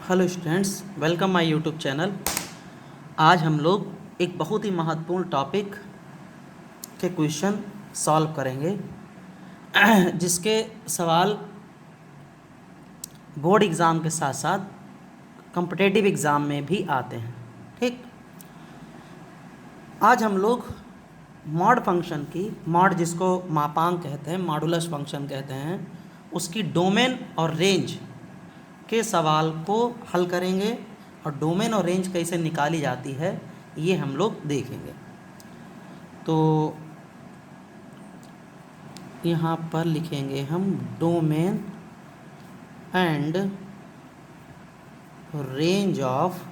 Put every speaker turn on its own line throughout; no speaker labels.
Hello students, welcome my YouTube channel. आज हम लोग एक बहुत ही महत्वपूर्ण टॉपिक के क्वेश्चन सॉल्व करेंगे जिसके सवाल बोर्ड एग्ज़ाम के साथ साथ कॉम्पिटिटिव एग्ज़ाम में भी आते हैं। ठीक, आज हम लोग मॉड फंक्शन की, मॉड जिसको मापांक कहते हैं, मॉडुलस फंक्शन कहते हैं, उसकी डोमेन और रेंज के सवाल को हल करेंगे और डोमेन और रेंज कैसे निकाली जाती है ये हम लोग देखेंगे। तो यहाँ पर लिखेंगे हम domain and range of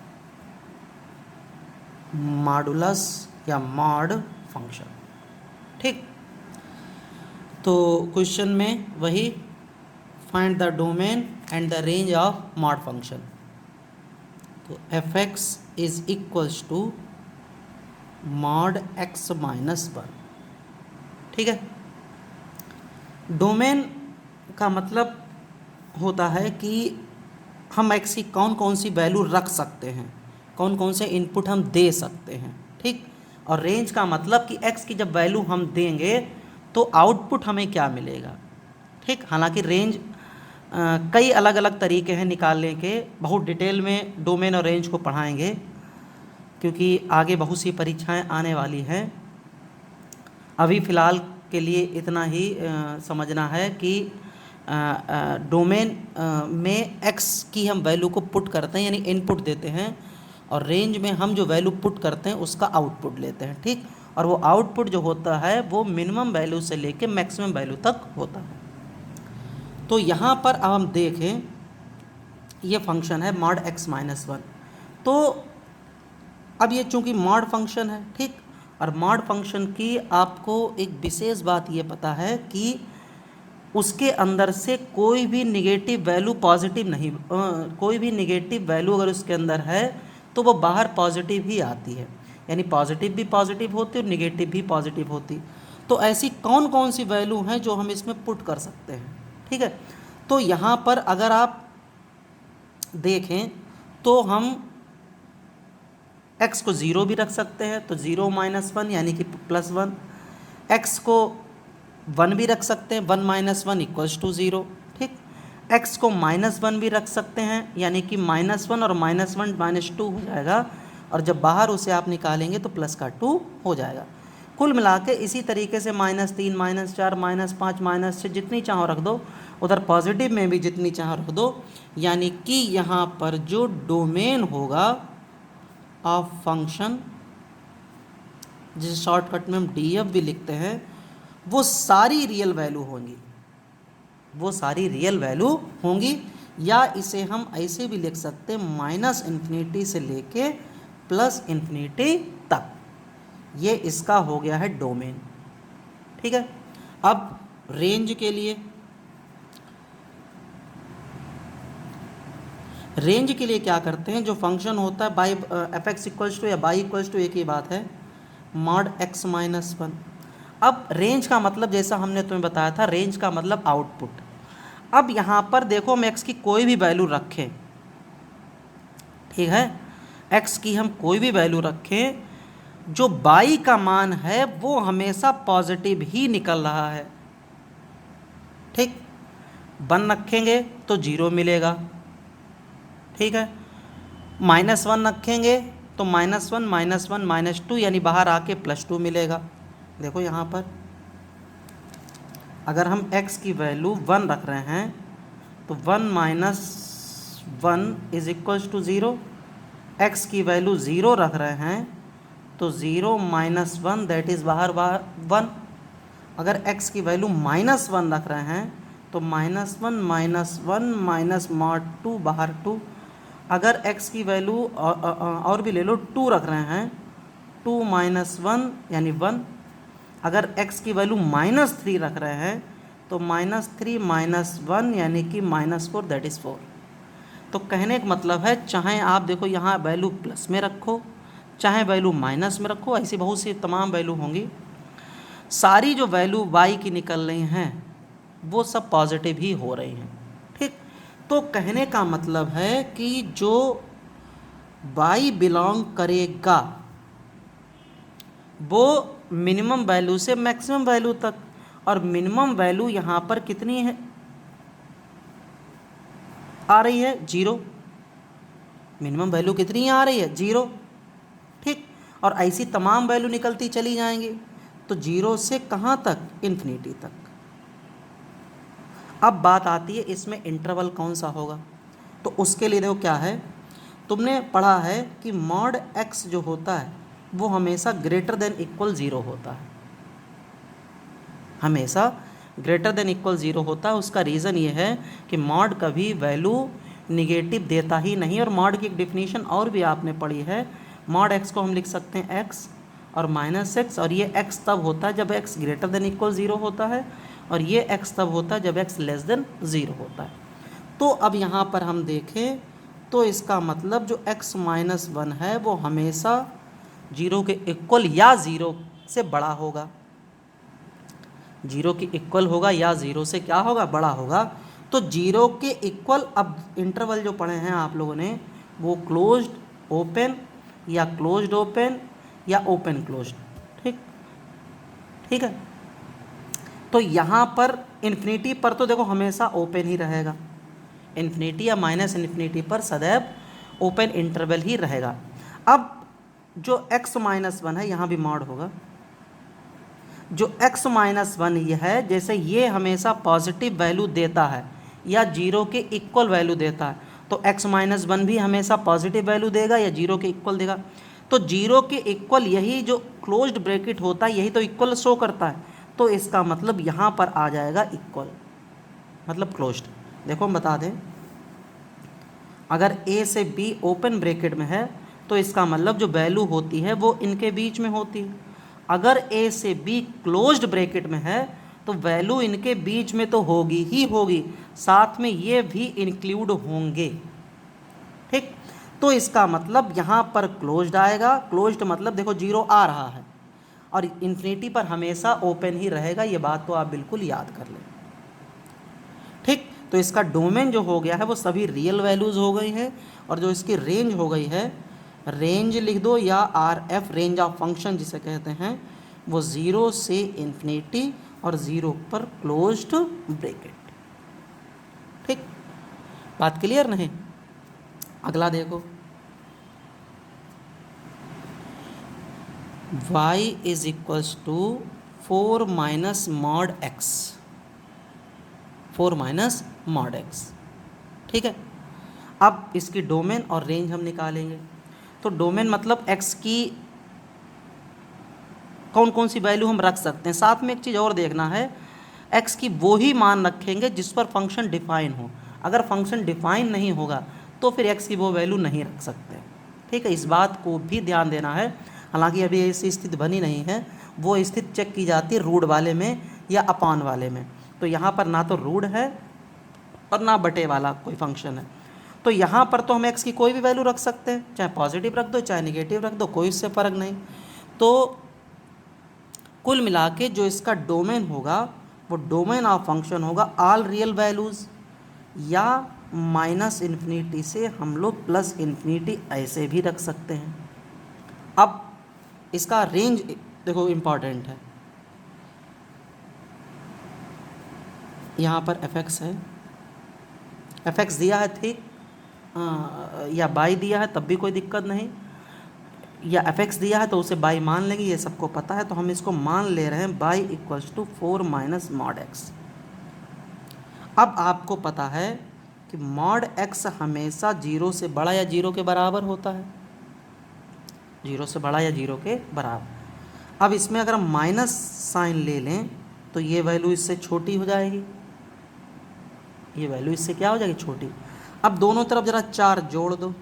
modulus या मॉड फंक्शन। ठीक, तो क्वेश्चन में वही find the domain and the range of mod function. तो f x is equals to mod x minus one. ठीक है, डोमेन का मतलब होता है कि हम एक्स की कौन कौन सी वैल्यू रख सकते हैं, कौन कौन से इनपुट हम दे सकते हैं। ठीक, और रेंज का मतलब कि एक्स की जब वैल्यू हम देंगे तो आउटपुट हमें क्या मिलेगा। ठीक, हालांकि रेंज कई अलग अलग तरीके हैं निकालने के, बहुत डिटेल में डोमेन और रेंज को पढ़ाएंगे क्योंकि आगे बहुत सी परीक्षाएं आने वाली हैं। अभी फ़िलहाल के लिए इतना ही समझना है कि डोमेन में एक्स की हम वैल्यू को पुट करते हैं, यानी इनपुट देते हैं, और रेंज में हम जो वैल्यू पुट करते हैं उसका आउटपुट लेते हैं। ठीक, और वो आउटपुट जो होता है वो मिनिमम वैल्यू से लेके मैक्सिमम वैल्यू तक होता है। तो यहाँ पर अब हम देखें, ये फंक्शन है मॉड एक्स माइनस वन। तो अब ये चूँकि मॉड फंक्शन है, ठीक, और मॉड फंक्शन की आपको एक विशेष बात ये पता है कि उसके अंदर से कोई भी निगेटिव वैल्यू पॉजिटिव नहीं, कोई भी निगेटिव वैल्यू अगर उसके अंदर है तो वो बाहर पॉजिटिव ही आती है, यानी पॉजिटिव भी पॉजिटिव होती और निगेटिव भी पॉजिटिव होती। तो ऐसी कौन कौन सी वैल्यू हैं जो हम इसमें पुट कर सकते हैं। ठीक है, तो यहाँ पर अगर आप देखें तो हम x को ज़ीरो भी रख सकते हैं, तो ज़ीरो माइनस वन यानी कि प्लस वन। एक्स को वन भी रख सकते हैं, one minus one equals to zero. ठीक, एक्स को माइनस वन भी रख सकते हैं, यानी कि माइनस वन और माइनस वन माइनस टू हो जाएगा, और जब बाहर उसे आप निकालेंगे तो प्लस का टू हो जाएगा। कुल मिला के इसी तरीके से माइनस तीन, माइनस चार, माइनस पाँच, माइनस छः, जितनी चाहो रख दो, उधर पॉजिटिव में भी जितनी चाहो रख दो, यानी कि यहाँ पर जो डोमेन होगा ऑफ फंक्शन, जिसे शॉर्टकट में हम डी एफ भी लिखते हैं, वो सारी रियल वैल्यू होंगी, वो सारी रियल वैल्यू होंगी। या इसे हम ऐसे भी लिख सकते हैं, माइनस इन्फिनिटी से लेके प्लस इन्फिनिटी तक, ये इसका हो गया है डोमेन। ठीक है, अब रेंज के लिए, रेंज के लिए क्या करते हैं, जो फंक्शन होता है y f x equals to या बाई इक्वल्स टू, एक ही बात है, मॉड एक्स माइनस वन। अब रेंज का मतलब जैसा हमने तुम्हें बताया था, रेंज का मतलब आउटपुट। अब यहाँ पर देखो, हम एक्स की कोई भी वैल्यू रखें, ठीक है, एक्स की हम कोई भी वैल्यू रखें, जो बाई का मान है वो हमेशा पॉजिटिव ही निकल रहा है। ठीक, वन रखेंगे तो जीरो मिलेगा। ठीक है, माइनस वन रखेंगे तो माइनस वन माइनस टू, यानी बाहर आके प्लस टू मिलेगा। देखो यहाँ पर अगर हम x की वैल्यू वन रख रहे हैं तो one minus one is equals to zero, x की वैल्यू ज़ीरो रख रहे हैं तो zero minus one that is बाहर वन। अगर x की वैल्यू माइनस वन रख रहे हैं तो minus one minus mod two, बाहर टू। अगर x की वैल्यू और भी ले लो, टू रख रहे हैं, टू माइनस वन यानी वन। अगर x की वैल्यू माइनस थ्री रख रहे हैं तो माइनस थ्री माइनस वन यानी कि minus four that is four. तो कहने का मतलब है, चाहे आप देखो यहाँ वैल्यू प्लस में रखो, चाहे वैल्यू माइनस में रखो, ऐसी बहुत सी तमाम वैल्यू होंगी, सारी जो वैल्यू y की निकल रही हैं वो सब पॉजिटिव ही हो रही हैं। ठीक, तो कहने का मतलब है कि जो y बिलोंग करेगा वो मिनिमम वैल्यू से मैक्सिमम वैल्यू तक, और मिनिमम वैल्यू यहाँ पर कितनी है आ रही है 0। मिनिमम वैल्यू कितनी आ रही है 0, ठीक। और ऐसी तमाम वैल्यू निकलती चली जाएंगी, तो 0 से कहाँ तक, इन्फिनिटी तक। अब बात आती है इसमें इंटरवल कौन सा होगा। तो उसके लिए देखो क्या है, तुमने पढ़ा है कि मॉड x जो होता है वो हमेशा ग्रेटर देन इक्वल 0 होता है, हमेशा ग्रेटर देन इक्वल 0 होता है। उसका रीज़न ये है कि मॉड कभी वैल्यू निगेटिव देता ही नहीं। और मॉड की एक डिफिनीशन और भी आपने पढ़ी है, मॉड x को हम लिख सकते हैं x और -x, और ये x तब होता है जब x ग्रेटर देन इक्वल 0 होता है, और ये x तब होता है जब x लेस देन 0 होता है। तो अब यहाँ पर हम देखें तो इसका मतलब जो x - 1 है वो हमेशा 0 के इक्वल या 0 से बड़ा होगा, 0 के इक्वल होगा या 0 से क्या होगा, बड़ा होगा। तो 0 के इक्वल, अब इंटरवल जो पढ़े हैं आप लोगों ने वो क्लोज्ड ओपन या क्लोज्ड ओपन या ओपन क्लोज्ड, ठीक ठीक है। तो यहाँ पर इन्फिनिटी पर तो देखो हमेशा ओपन ही रहेगा, इन्फिनिटी या -इन्फिनिटी पर सदैव ओपन इंटरवल ही रहेगा। अब जो x - 1 है यहाँ भी मॉड होगा, जो x - 1 ये है, जैसे ये हमेशा पॉजिटिव वैल्यू देता है या 0 के इक्वल वैल्यू देता है, तो x - 1 भी हमेशा पॉजिटिव वैल्यू देगा या 0 के इक्वल देगा। तो 0 के इक्वल, यही जो क्लोज्ड ब्रैकेट होता है यही तो इक्वल शो करता है, तो इसका मतलब यहाँ पर आ जाएगा इक्वल, मतलब क्लोज्ड। देखो हम बता दें, अगर a से b ओपन ब्रैकेट में है तो इसका मतलब जो वैल्यू होती है वो इनके बीच में होती है। अगर a से b क्लोज्ड ब्रैकेट में है तो वैल्यू इनके बीच में तो होगी ही होगी, साथ में ये भी इंक्लूड होंगे, ठीक। तो इसका मतलब यहाँ पर क्लोज्ड आएगा, क्लोज्ड मतलब देखो 0 आ रहा है और इन्फिनिटी पर हमेशा ओपन ही रहेगा, ये बात तो आप बिल्कुल याद कर लें, ठीक। तो इसका डोमेन जो हो गया है वो सभी रियल वैल्यूज़ हो गई है, और जो इसकी रेंज हो गई है, रेंज लिख दो या RF रेंज ऑफ फंक्शन जिसे कहते हैं, वो 0 से इन्फिनिटी और 0 पर क्लोज्ड ब्रैकेट, ठीक। बात क्लियर नहीं। अगला देखो, y is equals to 4 - mod x, 4 - mod x, ठीक है। अब इसकी डोमेन और रेंज हम निकालेंगे। तो डोमेन मतलब x की कौन कौन सी वैल्यू हम रख सकते हैं, साथ में एक चीज़ और देखना है, x की वो ही मान रखेंगे जिस पर फंक्शन डिफाइन हो। अगर फंक्शन डिफाइन नहीं होगा तो फिर x की वो वैल्यू नहीं रख सकते, ठीक है। इस बात को भी ध्यान देना है। हालांकि अभी ऐसी स्थिति बनी नहीं है, वो स्थिति चेक की जाती है रूट वाले में या अपान वाले में। तो यहाँ पर ना तो रूट है और ना बटे वाला कोई फंक्शन है, तो यहाँ पर तो हम x की कोई भी वैल्यू रख सकते हैं, चाहे पॉजिटिव रख दो चाहे निगेटिव रख दो, कोई इससे फ़र्क नहीं। तो कुल मिला के जो इसका डोमेन होगा वो डोमेन ऑफ फंक्शन होगा ऑल रियल वैल्यूज़, या -इन्फिनिटी से हम लोग +इन्फिनिटी ऐसे भी रख सकते हैं। अब इसका रेंज देखो इम्पॉर्टेंट है, यहाँ पर fx है, fx दिया है, ठीक, या बाई दिया है तब भी कोई दिक्कत नहीं, या fx दिया है तो उसे बाई मान लेंगे, ये सबको पता है। तो हम इसको मान ले रहे हैं by equals to 4 - mod x। अब आपको पता है कि mod x हमेशा 0 से बड़ा या 0 के बराबर होता है, 0 से बड़ा या 0 के बराबर। अब इसमें अगर हम माइनस साइन ले लें तो ये वैल्यू इससे छोटी हो जाएगी, ये वैल्यू इससे क्या हो जाएगी, छोटी। अब दोनों तरफ ज़रा 4 जोड़ दो,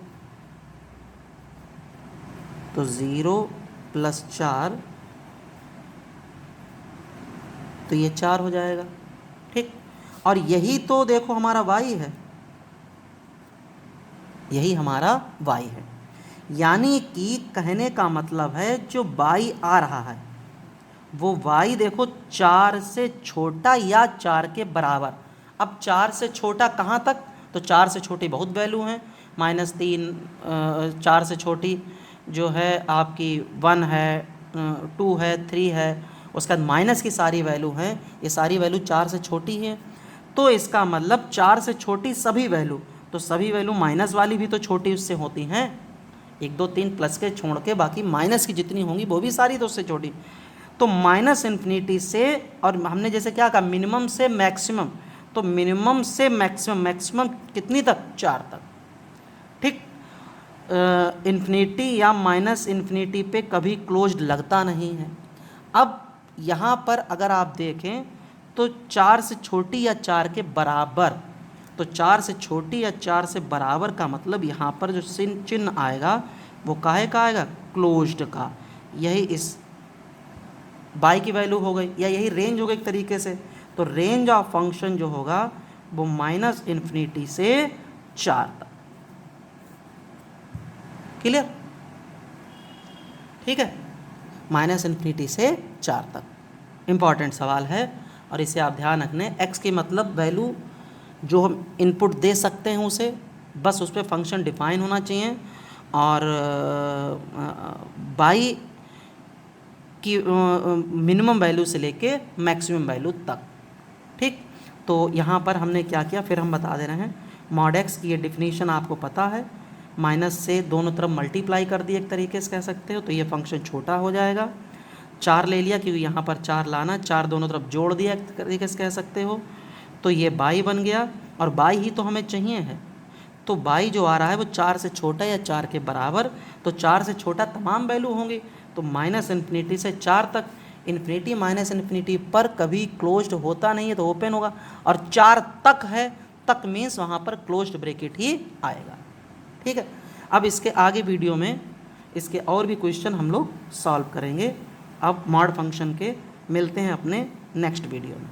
तो 0 + 4, तो ये 4 हो जाएगा, ठीक। और यही तो देखो हमारा y है, यही हमारा y है। यानी कि कहने का मतलब है जो y आ रहा है वो y देखो 4 से छोटा या 4 के बराबर। अब 4 से छोटा कहाँ तक, तो 4 से छोटी बहुत वैल्यू हैं, -3, 4 से छोटी जो है आपकी 1 है, 2 है, 3 है, उसके बाद माइनस की सारी वैल्यू हैं, ये सारी वैल्यू 4 से छोटी है। तो इसका मतलब 4 से छोटी सभी वैल्यू, तो सभी वैल्यू माइनस वाली भी तो छोटी उससे होती हैं, 1 2 3 प्लस के छोड़ के बाकी माइनस की जितनी होंगी वो भी सारी तो उससे छोटी। तो -∞ से, और हमने जैसे क्या कहा मिनिमम से मैक्सिमम, तो मिनिमम से मैक्सिमम, मैक्सिमम कितनी तक, 4 तक, ठीक। इन्फिनिटी या -∞ पे कभी क्लोज्ड लगता नहीं है। अब यहाँ पर अगर आप देखें तो 4 से छोटी या 4 के बराबर, तो 4 से छोटी या 4 से बराबर का मतलब यहाँ पर जो चिन्ह आएगा वो काहे का आएगा, क्लोज्ड का। यही इस बाई की वैल्यू हो गई, या यही रेंज हो गई एक तरीके से। तो रेंज ऑफ फंक्शन जो होगा वो -∞ से 4 तक। क्लियर, ठीक है, -∞ से 4 तक इम्पॉर्टेंट सवाल है, और इसे आप ध्यान रखने। x की मतलब वैल्यू जो हम इनपुट दे सकते हैं उसे, बस उस पर फंक्शन डिफाइन होना चाहिए, और बाई की मिनिमम वैल्यू से लेके मैक्सिमम वैल्यू तक, ठीक। तो यहाँ पर हमने क्या किया, फिर हम बता दे रहे हैं। मॉड x की ये डिफिनीशन आपको पता है, माइनस से दोनों तरफ मल्टीप्लाई कर दिए एक तरीके से कह सकते हो, तो ये फंक्शन छोटा हो जाएगा। 4 ले लिया क्योंकि यहाँ पर 4 लाना, 4 दोनों तरफ जोड़ दिया एक तरीके से कह सकते हो, तो ये बाई बन गया, और बाई ही तो हमें चाहिए है। तो बाई जो आ रहा है वो 4 से छोटा या 4 के बराबर, तो 4 से छोटा तमाम वैल्यू होंगी, तो -∞ से 4 तक। इन्फिनिटी -∞ पर कभी क्लोज्ड होता नहीं है, तो ओपन होगा, और 4 तक है, तक मीन्स वहाँ पर क्लोज्ड ब्रैकेट ही आएगा, ठीक है। अब इसके आगे वीडियो में इसके और भी क्वेश्चन हम लोग सॉल्व करेंगे। अब मॉड फंक्शन के मिलते हैं अपने नेक्स्ट वीडियो में।